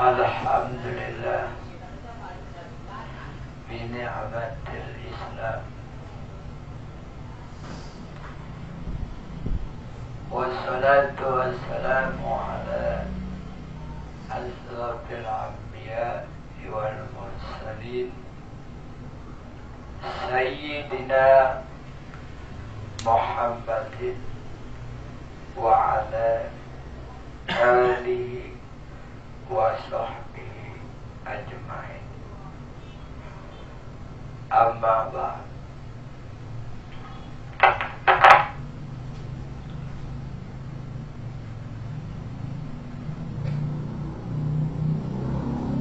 Alhamdulillah bi ni'matil Islam wassalatu wassalamu ala asrafil anbiya wal mursalin sayyidina Muhammadin wa ala alihi wa sahbihi ajma'in. Amma ba'd.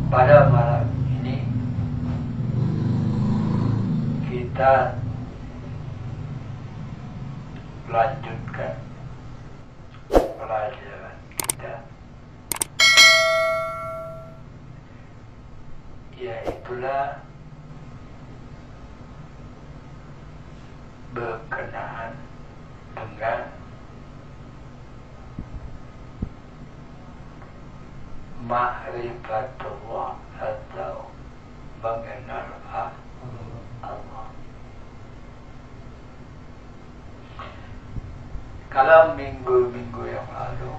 Pada malam ini kita lanjutkan pelajaran kita, yaitulah berkenaan dengan ma'rifatullah atau mengenal Allah. Kalau minggu-minggu yang lalu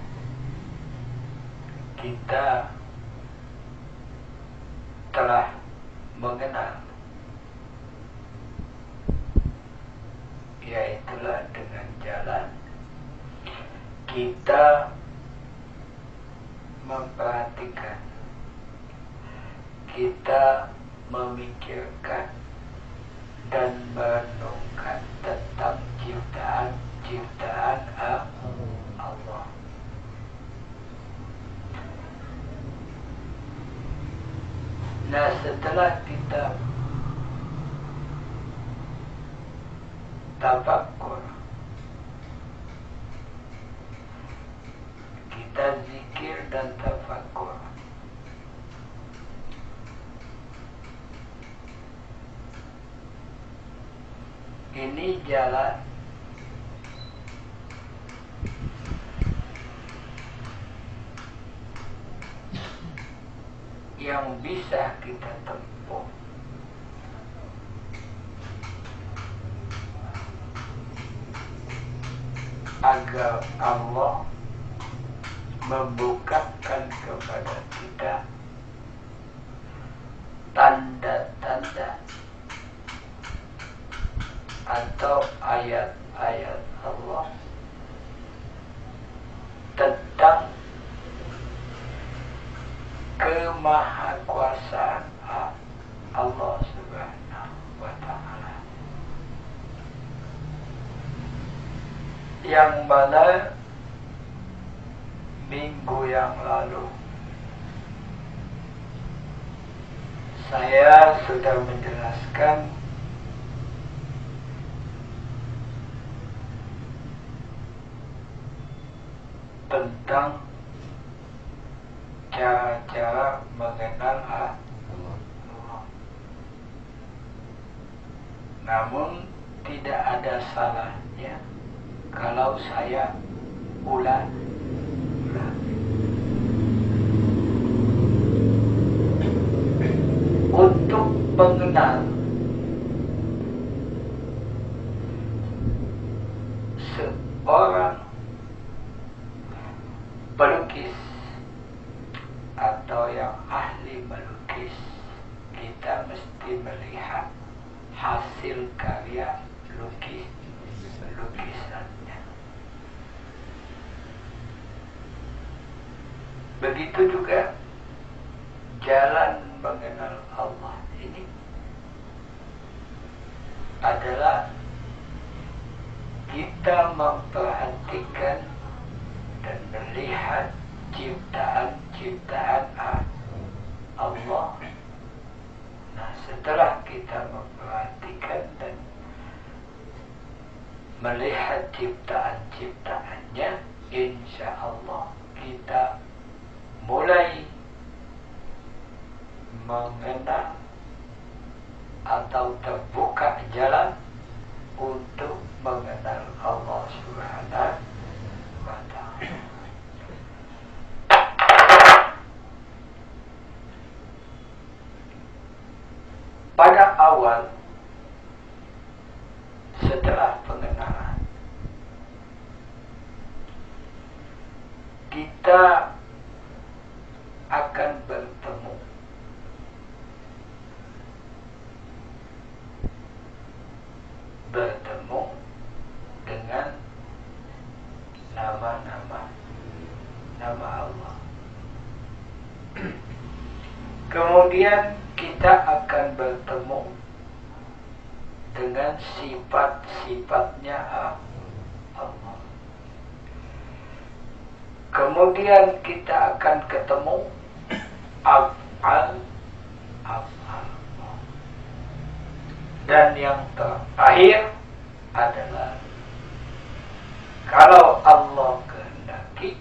kita telah mengenal, yaitulah dengan jalan kita memperhatikan, kita memikirkan dan merenungkan tentang ciptaan Allah. Nah, setelah kita tafakkur, kita zikir dan tafakkur, ini jalan yang bisa kita tempuh agar Allah membukakan kepada kita tanda-tanda atau ayat-ayat Allah tentang kemahakuasaan Allah Subhanahu wa ta'ala, yang mana minggu yang lalu saya sudah menjelaskan tentang cara-cara mengenal Allah. Namun tidak ada salahnya kalau saya ulang untuk mengenal seorang pelukis atau yang ahli melukis. Kita mesti melihat hasil karya lukisannya. Begitu juga jalan mengenal Allah ini adalah kita memperhatikan dan melihat ciptaan Allah. Nah, setelah kita memperhatikan dan melihat ciptaan-ciptaannya, insya Allah kita mulai mengenal atau terbuka jalan untuk mengenal Allah Subhanahu wa ta'ala. kita akan bertemu dengan nama Allah. Kemudian kita akan bertemu dengan sifat-sifatnya Allah. Kemudian kita akan ketemu af'al. Dan yang terakhir adalah kalau Allah kehendaki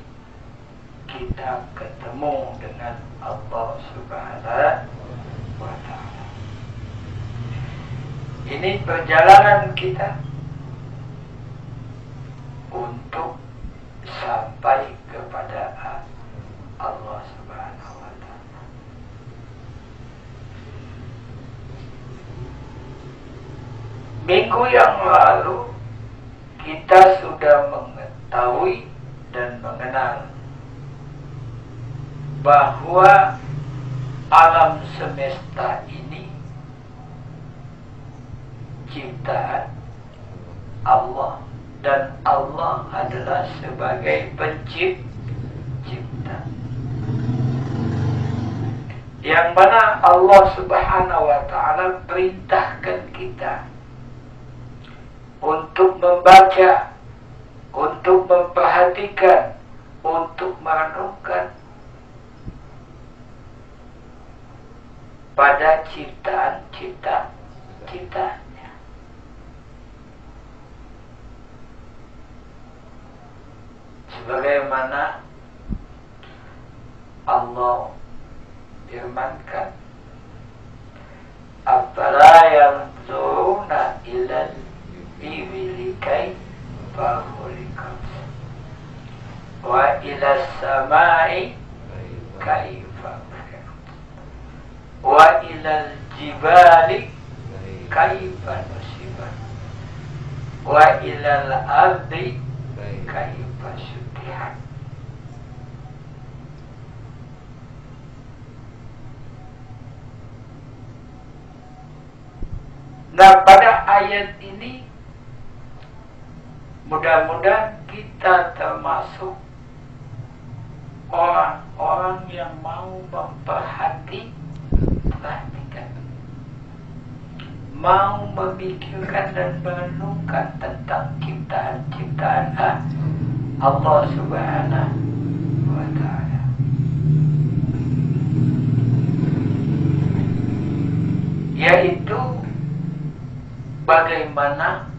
kita ketemu dengan Allah Subhanahu wa ta'ala. Ini perjalanan kita untuk sampai kepada Allah Subhanahu wa ta'ala. Minggu yang lalu kita sudah mengetahui dan mengenal bahwa alam semesta ini ciptaan Allah dan Allah adalah sebagai pencipta. Yang mana Allah Subhanahu wa ta'ala perintahkan kita untuk membaca, untuk memperhatikan, untuk merenungkan pada ciptaannya. Sebagaimana Allah firmankan, afala yanzuruna ilal ibili kaifa khuliqat wa ilas samai kaifa rufi'at wa ilal jibali kaifa nusibat wa ilal ardi kaifa sutihat. Nah, pada ayat ini mudah-mudahan kita termasuk orang-orang yang mau memperhatikan, mau memikirkan dan merenungkan tentang ciptaan-ciptaan Allah Subhanahu wa ta'ala. Yaitu bagaimana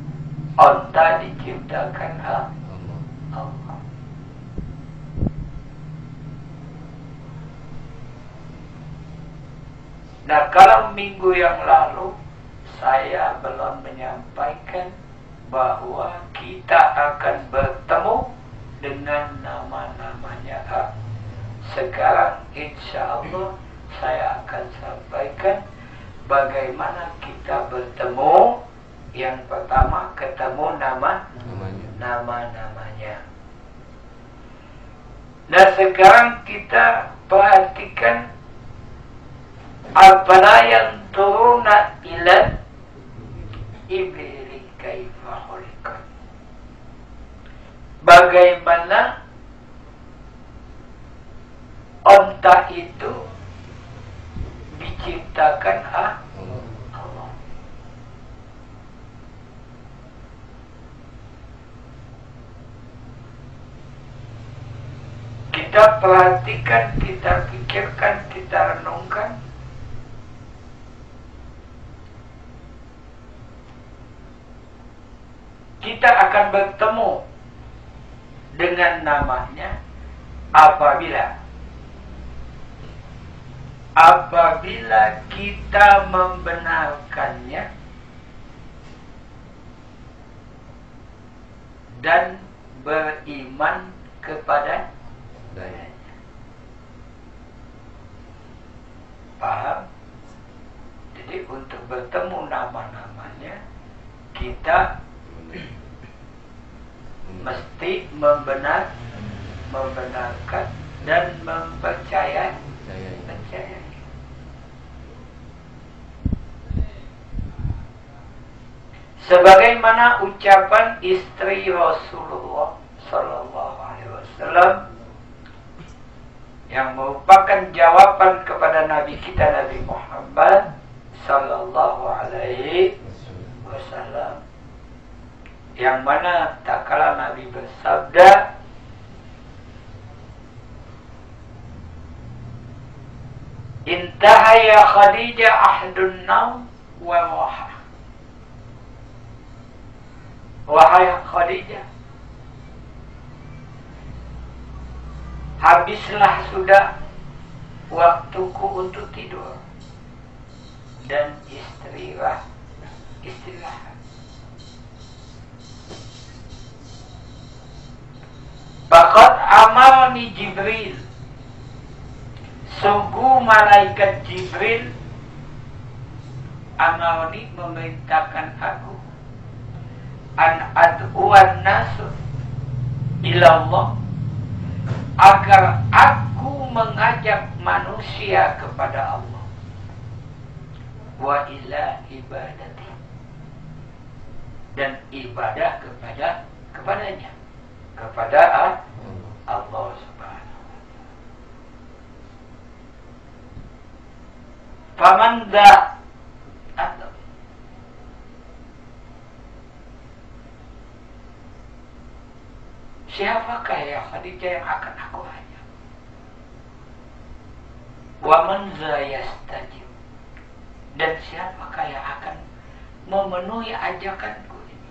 onta diciptakan Allah. Nah, kalau minggu yang lalu saya belum menyampaikan bahwa kita akan bertemu dengan nama-namanya. Sekarang insya Allah saya akan sampaikan bagaimana kita bertemu. Yang pertama ketemu nama-namanya. Nah, sekarang kita perhatikan afala yanzuruna ilal ibili kaifa khuliqat. Bagaimana onta itu diciptakan Allah. Kita perhatikan, kita pikirkan, kita renungkan. Kita akan bertemu dengan namanya apabila kita membenarkannya dan beriman kepada dayanya. Paham? Jadi untuk bertemu nama-namanya kita mesti membenarkan dan mempercayai. Sebagaimana ucapan istri Rasulullah Sallallahu Alaihi Wasallam yang merupakan jawaban kepada Nabi kita Nabi Muhammad Sallallahu Alaihi Wasallam, yang mana tak kala Nabi bersabda, intahaya Khadijah ahdun naum wa waha. Wahai Khadijah, habislah sudah waktuku untuk tidur dan istirahat. Faqad amarni Jibril, sungguh malaikat Jibril amarni memerintahkan aku an ad'uan nasu ilallah, agar aku mengajak manusia kepada Allah, wa ila ibadati, dan ibadah kepadanya, kepada Allah Subhanahu wa ta'ala. Faman dha, siapakah ya Khadijah yang akan aku ajak? Wa man za yastajib, dan siapakah yang akan memenuhi ajakanku ini?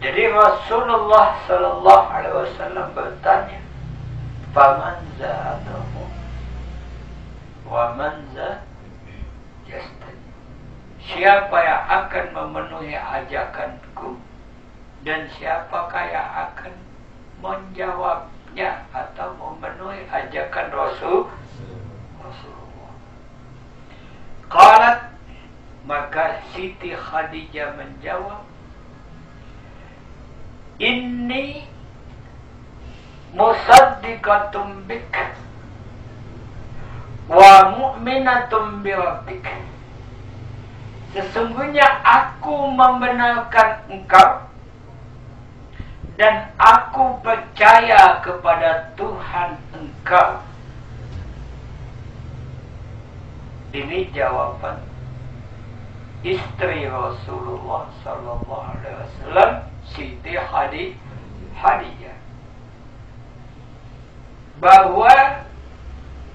Jadi Rasulullah Sallallahu Alaihi Wasallam bertanya, faman za adamu wa man za yastajib, siapa yang akan memenuhi ajakanku dan siapakah yang akan menjawabnya atau memenuhi ajakan Rasulullah. Qalat, maka Siti Khadijah menjawab, inni musaddiqatum bik wa mu'minatum bi rabbik, sesungguhnya aku membenarkan engkau dan aku percaya kepada Tuhan engkau. Ini jawaban istri Rasulullah Sallallahu Alaihi Wasallam, Siti Khadijah, bahwa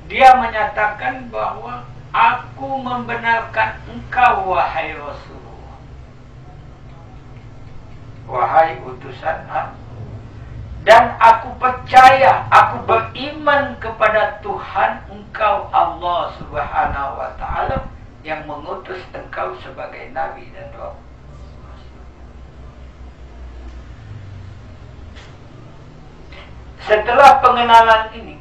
dia menyatakan bahwa aku membenarkan engkau wahai Rasulullah, wahai utusan Allah, dan aku percaya, aku beriman kepada Tuhan engkau Allah Subhanahu wa ta'ala yang mengutus engkau sebagai Nabi dan Rasul. Setelah pengenalan ini,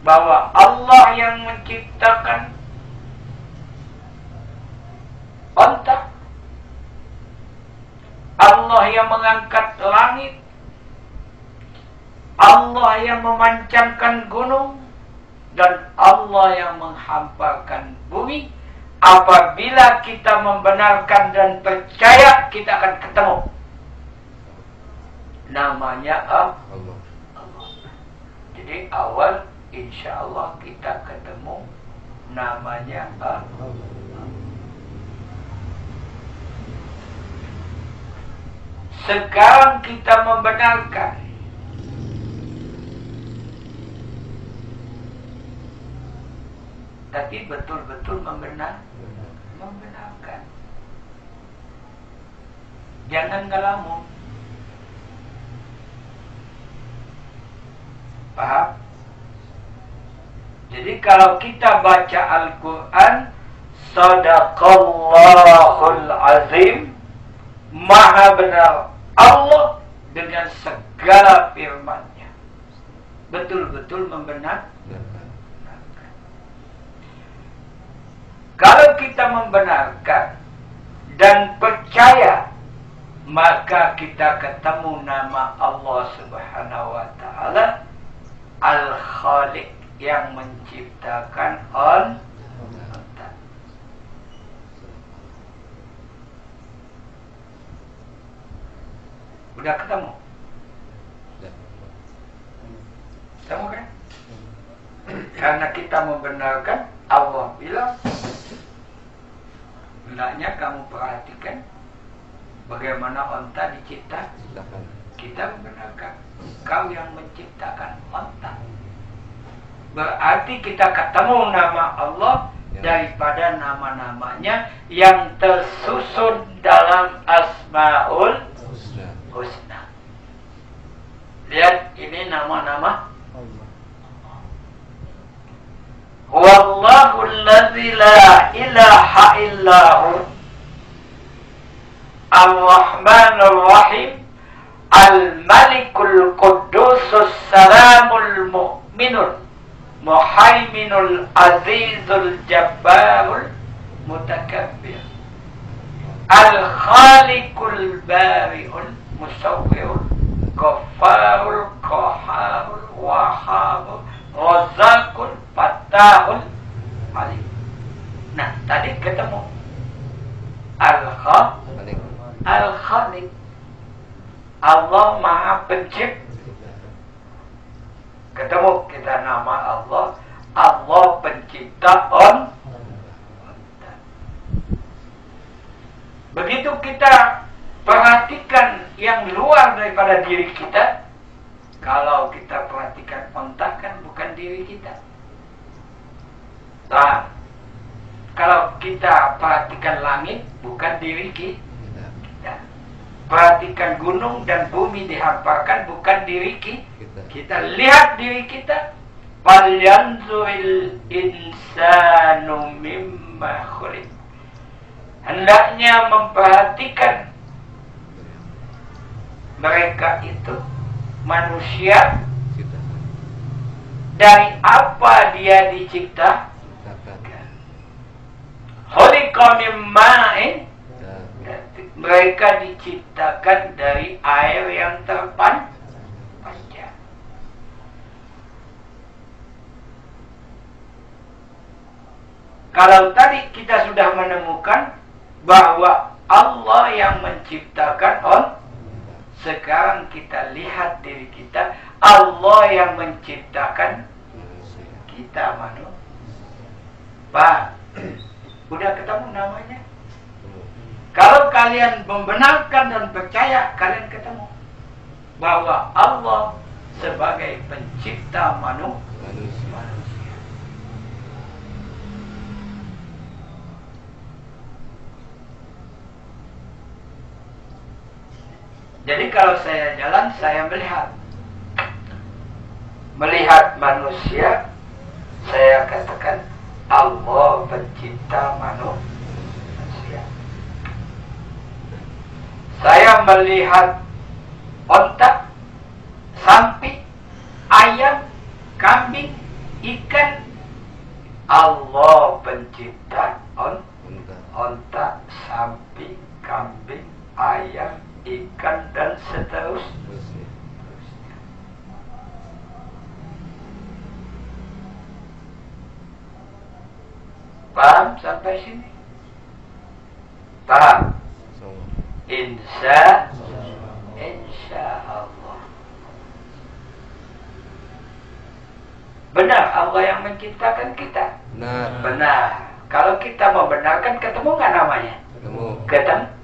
bahwa Allah yang menciptakan onta, Allah yang mengangkat langit, Allah yang memancarkan gunung, dan Allah yang menghampakan bumi. Apabila kita membenarkan dan percaya, kita akan ketemu. Namanya Allah. Jadi awal insya Allah kita ketemu, namanya Allah. Sekarang kita membenarkan, tapi betul-betul membenarkan. Jangan ngelamun. Paham? Jadi kalau kita baca Al-Quran, Sadaqallahul Azim, Maha benar Allah dengan segala firman-Nya. Betul-betul membenarkan. Kalau kita membenarkan dan percaya, maka kita ketemu nama Allah Subhanahu wa Ta'ala Al-Khaliq, yang menciptakan onta. Udah ketemu? Ketemu kan? Karena kita membenarkan, Allah bilang, hendaknya kamu perhatikan bagaimana onta diciptakan. Kita membenarkan, kau yang menciptakan onta. Berarti kita ketemu nama Allah daripada nama-namanya yang tersusun dalam Asmaul Husna. Lihat, ini nama-nama Wallahu allazi la ilaha illahu Ar-Rahmanur Rahim Al-Malikul Quddusus Salamul Mu'minul Muhaiminul Azizul Jabbarul Mutakabbir Al-Khaliqul Bari'ul Musawwirul Ghafarul Qaharul Wahhabul Razaqul Fattahul Alim. Nah, tadi ketemu Al-Khaliq, Allah Maha Pencipta. Ketemu kita nama Allah, Allah Pencipta onta. Begitu kita perhatikan yang luar daripada diri kita, kalau kita perhatikan onta kan bukan diri kita. Nah, kalau kita perhatikan langit bukan diri kita. Perhatikan gunung dan bumi dihamparkan bukan diri kita. Kita lihat diri kita. Falyanzuril insanu mimma khuliq. Hendaknya memperhatikan mereka itu manusia, dari apa dia diciptakan. Khuliqa min ma'in, mereka diciptakan dari air yang terpanjang. Kalau tadi kita sudah menemukan bahwa Allah yang menciptakan sekarang kita lihat diri kita, Allah yang menciptakan kita manusia. Pak, udah ketemu namanya? Kalau kalian membenarkan dan percaya, kalian ketemu bahwa Allah sebagai pencipta manusia. Jadi kalau saya jalan, saya melihat manusia, saya katakan Allah pencipta manusia. Saya melihat onta, sapi, ayam, kambing, ikan, Allah pencipta onta, sapi, kambing, ayam, ikan, dan seterusnya. Paham sampai sini? Paham? Insya Allah. Benar Allah yang menciptakan kita. Benar. Kalau kita membenarkan, ketemu nggak namanya? Ketemu.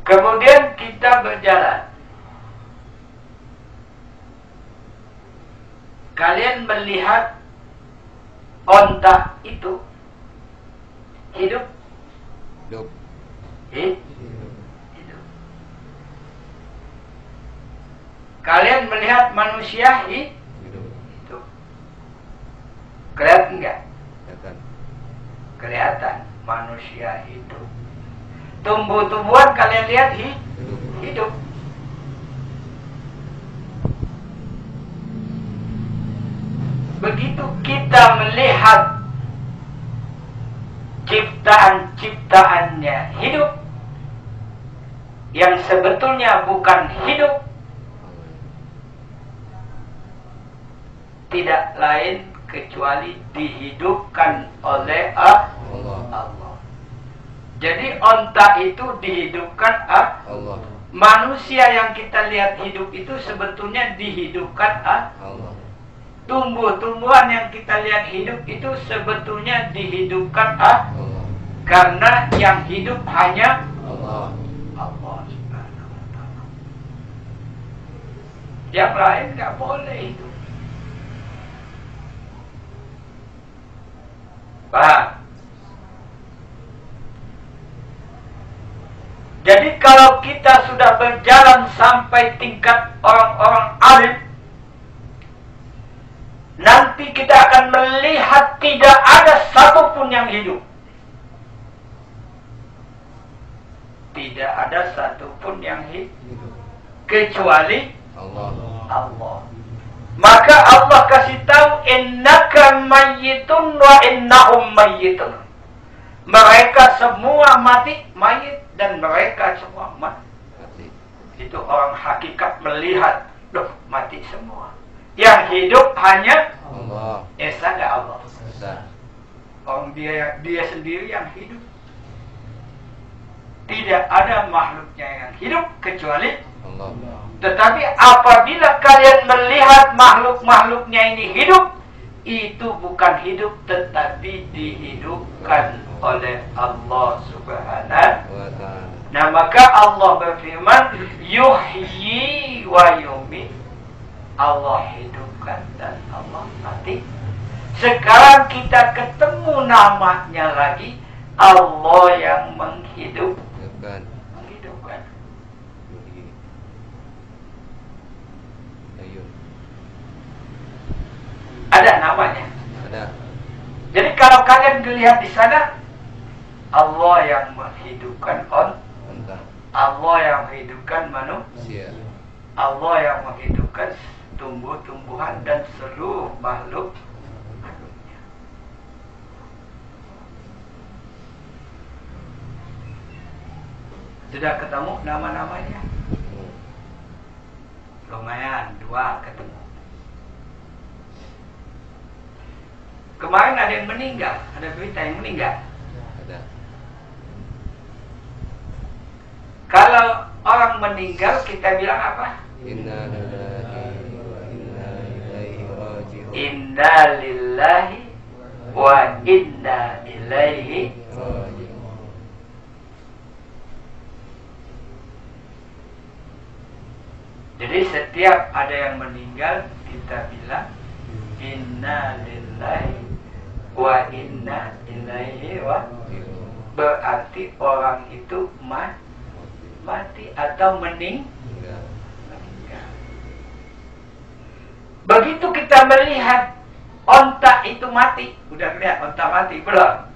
Kemudian kita berjalan. Kalian melihat onta itu hidup? Hidup. Kalian melihat manusia hidup? Kelihatan enggak? Kelihatan manusia hidup. Tumbuh-tumbuhan kalian lihat hidup. Begitu kita melihat ciptaan-ciptaannya hidup, yang sebetulnya bukan hidup, tidak lain kecuali dihidupkan oleh Allah. Jadi onta itu dihidupkan Allah. Manusia yang kita lihat hidup itu sebetulnya dihidupkan Allah. Tumbuh-tumbuhan yang kita lihat hidup itu sebetulnya dihidupkan Allah. Karena yang hidup hanya Allah Subhanahu wa ta'ala. Yang lain nggak boleh itu. Paham? Jadi kalau kita sudah berjalan sampai tingkat orang-orang alim, nanti kita akan melihat tidak ada satupun yang hidup. Tidak ada satupun yang hidup kecuali Allah. Maka Allah kasih tahu, innaka mayyitun wa innahum mayyitun. Mereka semua mati, mayit, dan mereka semua mati. Itu orang hakikat melihat, loh mati semua. Yang hidup hanya Allah. Esa enggak Allah? Esa. Orang dia sendiri yang hidup. Tidak ada makhluknya yang hidup kecuali Allah. Tetapi apabila kalian melihat makhluk-makhluknya ini hidup, itu bukan hidup tetapi dihidupkan oleh Allah Subhanahu wa ta'ala. Nah, maka Allah berfirman, yuhyi wa yumiit. Allah hidupkan dan Allah mati. Sekarang kita ketemu namanya lagi, Allah yang menghidupkan. Ada namanya. Ada. Jadi kalau kalian melihat di sana, Allah yang menghidupkan Allah yang menghidupkan manusia. Allah yang menghidupkan tumbuh-tumbuhan dan seluruh makhluk. Sudah ketemu nama-namanya? Lumayan, 2 ketemu. Kemarin ada yang meninggal, ada berita yang meninggal. Ada. Kalau orang meninggal kita bilang apa? Inna lillahi wa inna ilaihi raji'un. Jadi setiap ada yang meninggal kita bilang inna lillahi wa inna ilaihi raji'un. Berarti orang itu mati atau meninggal. Begitu kita melihat onta itu mati, udah lihat onta mati belum?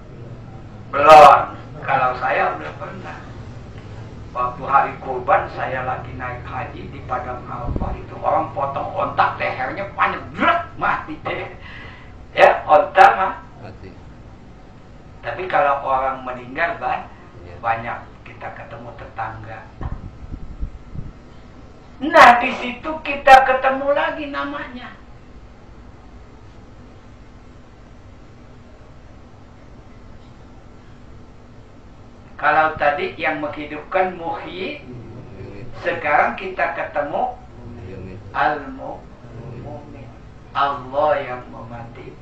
Belum. Kalau saya udah pernah. Waktu hari kurban saya lagi naik haji di Padang Arafah, itu orang potong onta, lehernya panjang, mati deh. Ya, onta mati. Tapi kalau orang meninggal banyak kita ketemu tetangga. Nah, di situ kita ketemu lagi namanya. Kalau tadi yang menghidupkan muhyi, sekarang kita ketemu al-mu'min, Allah yang memati.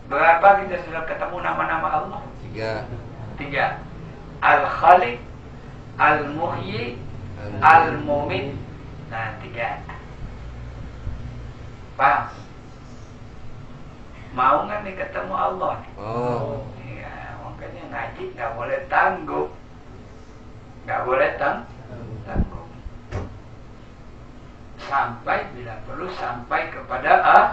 Berapa kita sudah ketemu nama-nama Allah? 3. Al-Khaliq, Al-Muhyi, Al-Mu'min. Nah, 3. Paham? Mau nggak nih ketemu Allah? Oh. Ya, makanya ngaji nggak boleh tangguh. Nggak boleh tangguh. Sampai bila perlu sampai kepada Allah.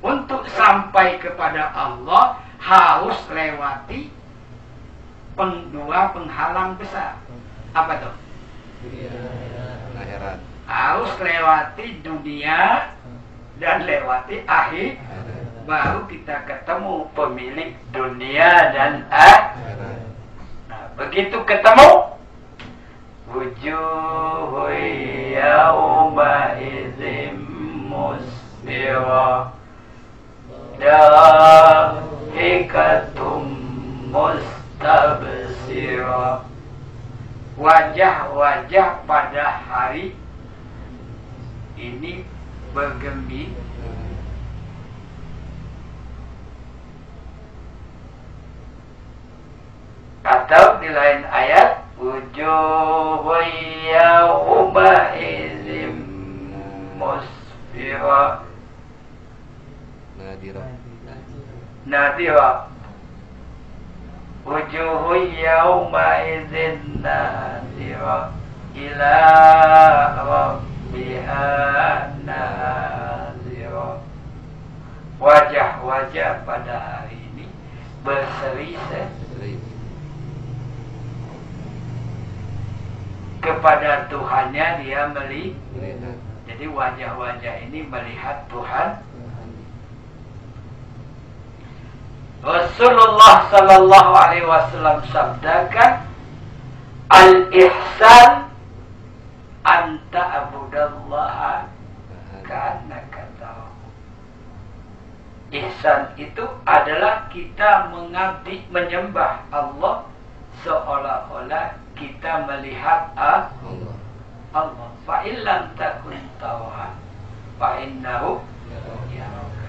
Untuk sampai kepada Allah harus lewati dua penghalang besar. Apa tuh? Akhirat. Harus lewati dunia dan lewati akhir, baru kita ketemu pemilik dunia dan akhirat. Nah, begitu ketemu, wujuhu yauma idzim musfirah dahikatum mustabsirah. Wajah-wajah pada hari ini bergembira. Atau di lain ayat, wujuhu yauma idzim musfirah nadira. Wujuhu yauma idzin nadira ila rabbiha nadira. Wajah-wajah pada hari ini berseri-seri kepada Tuhannya. Dia melihat. Jadi wajah-wajah ini melihat Tuhan. Rasulullah sallallahu alaihi wasallam sabdakan, al-ihsan anta abudallaha ka'annaka tarahu. Ihsan itu adalah kita mengabdi, menyembah Allah seolah-olah kita melihat Allah. Fa illam takun tarahu fa innahu yaraka.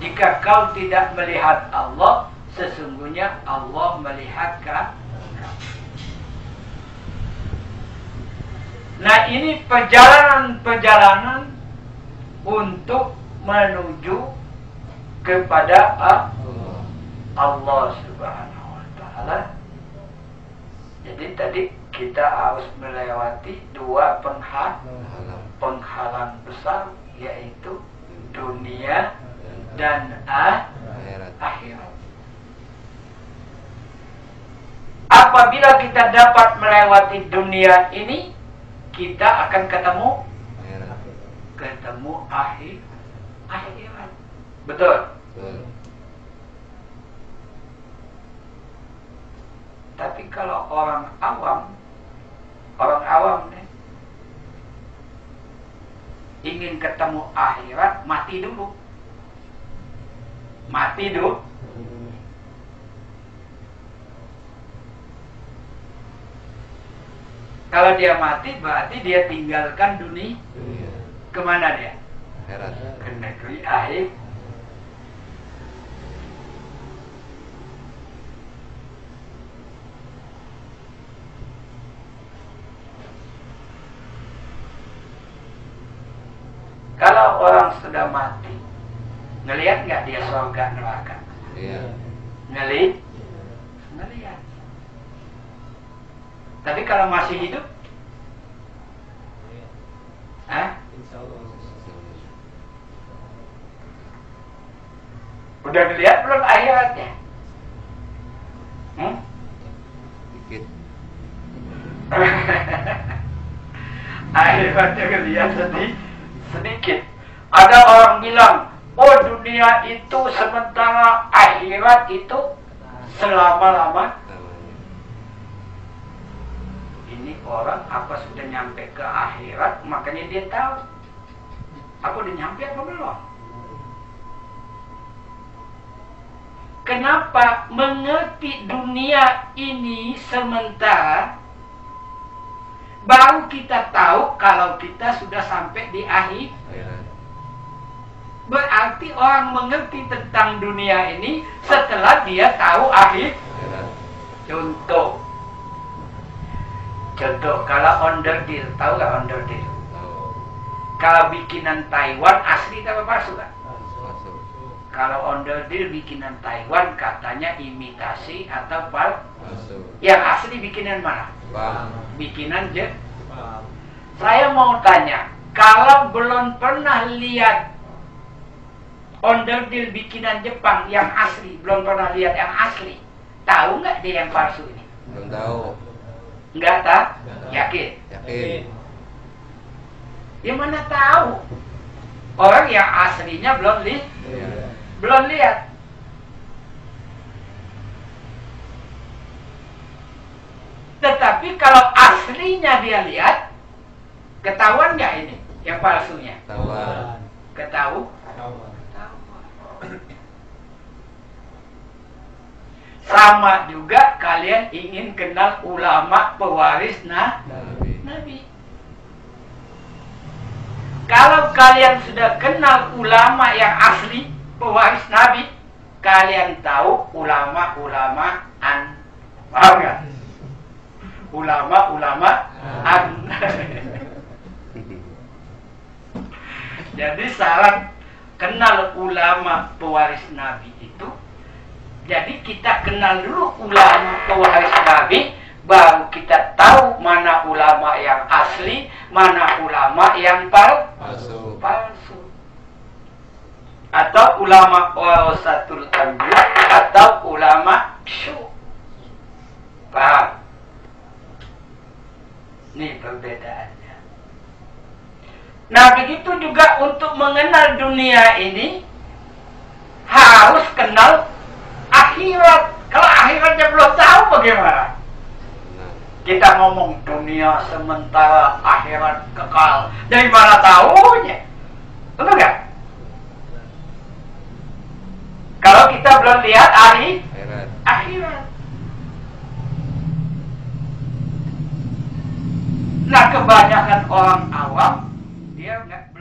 Jika kau tidak melihat Allah, sesungguhnya Allah melihat kau. Nah, ini perjalanan-perjalanan untuk menuju kepada Allah Subhanahu wa Ta'ala. Jadi tadi kita harus melewati dua penghalang besar, yaitu dunia dan akhirat. Apabila kita dapat melewati dunia ini, kita akan ketemu akhirat. Betul? Tapi kalau orang awam nih, ingin ketemu akhirat, mati dulu. Kalau dia mati, berarti dia tinggalkan dunia. Kemana dia? Ke negeri akhir. Kalau orang sudah mati, ngelihat nggak dia surga neraka? Iya. Ngelihat. Tapi kalau masih hidup, udah dilihat belum akhiratnya? Dikit. Akhiratnya ngelihat sedikit. Ada orang bilang, oh dunia itu sementara, akhirat itu selama-lama. Ini orang apa sudah nyampe ke akhirat, makanya dia tahu. Aku udah nyampe apa belum? Kenapa mengerti dunia ini sementara, baru kita tahu kalau kita sudah sampai di akhir. Berarti orang mengerti tentang dunia ini setelah dia tahu akhir. Contoh, kalau onderdil, tahu gak onderdil? Kalau bikinan Taiwan asli atau palsu gak? Kalau onderdil bikinan Taiwan katanya imitasi atau palsu. Yang asli bikinan mana? Bikinan Jepang. Saya mau tanya, kalau belum pernah lihat onderdil bikinan Jepang yang asli, belum pernah lihat yang asli. Tahu nggak dia yang palsu ini? Belum tahu. Nggak tahu? Yakin? Yakin. Ya mana tahu? Orang yang aslinya Iya. belum lihat. Tetapi kalau aslinya dia lihat, ketahuan nggak ini yang palsunya? Tahuan. Ketahuan. Sama juga kalian ingin kenal ulama pewaris Nabi. Kalau kalian sudah kenal ulama yang asli pewaris Nabi, kalian tahu ulama-ulama paham nggak? Ulama-ulama Jadi syarat kenal ulama pewaris Nabi itu, jadi kita kenal dulu ulama pewaris Nabi, baru kita tahu mana ulama yang asli, mana ulama yang palsu. Atau ulama warasatul anbiya atau ulama syu. Paham? Ini perbedaannya. Nah, begitu juga untuk mengenal dunia ini harus kenal akhirat. Kalau akhiratnya belum tahu bagaimana? Kita ngomong dunia sementara, akhirat kekal. Dari mana tahunya? Betul nggak? Kalau kita belum lihat akhirat. Nah, kebanyakan orang awam dia nggak